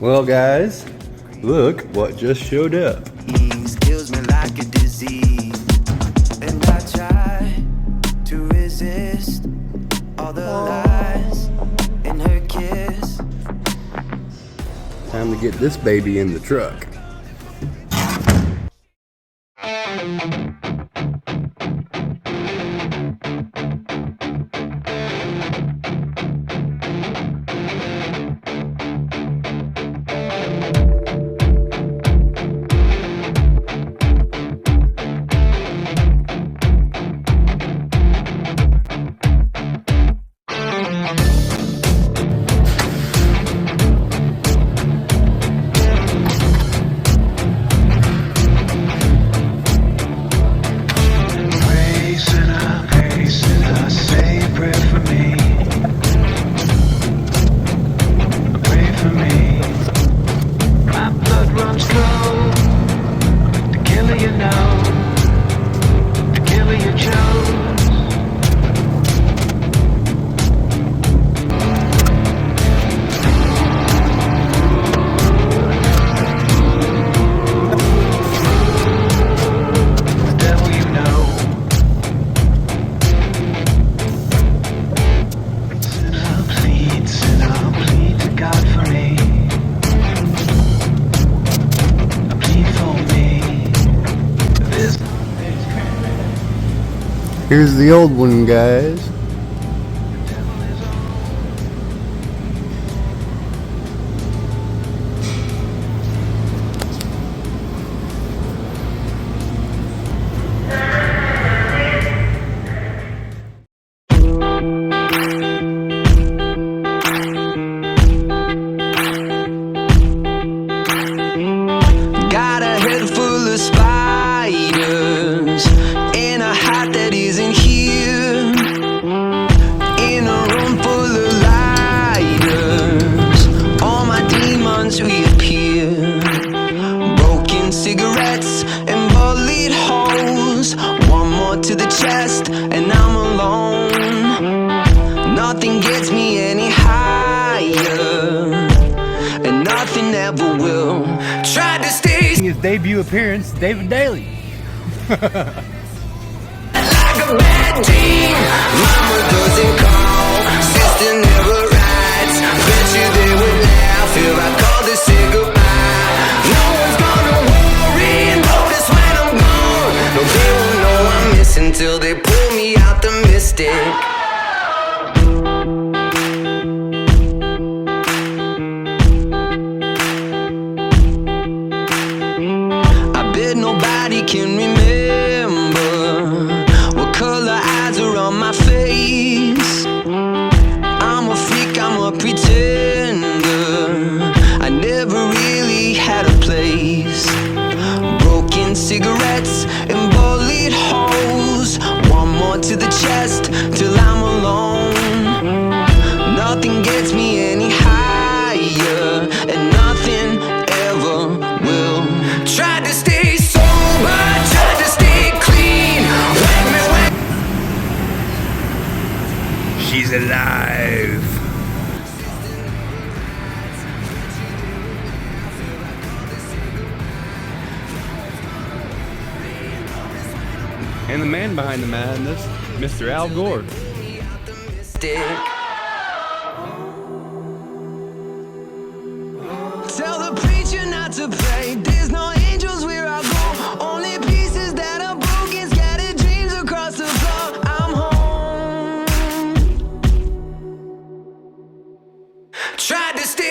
Well guys, look what just showed up. Kills me like a disease, and I try to resist all the lies in her kiss. Time to get this baby in the truck. Here's the old one, guys. Got a head full of spiders and a heart that isn't here. In a room full of lighters, all my demons reappear. Broken cigarettes and bullet holes, one more to the chest and I'm alone. Nothing gets me any higher, and nothing ever will. Tried to stay. His debut appearance, David Daly. Like a bad dream, mama doesn't call, sister never writes. Bet you they would laugh if I called to say goodbye. No one's gonna worry and notice when I'm gone. No, they won't know I'm missing till they pull me out the mystic. I bet nobody can remember what color eyes are on my face. I'm a freak, I'm a pretender. I never really had a place. Broken cigarettes and bullet holes, one more to the chest till I'm alone. Nothing gets me any higher, and nothing ever will. Tried to stay sober, tried to stay clean. Whack me, whack. She's alive. And the man behind the madness, Mr. Al Gore. Tell the preacher not to pray. There's no angels where I go. Only pieces that are broken, scattered dreams across the floor. I'm home. Tried to stay.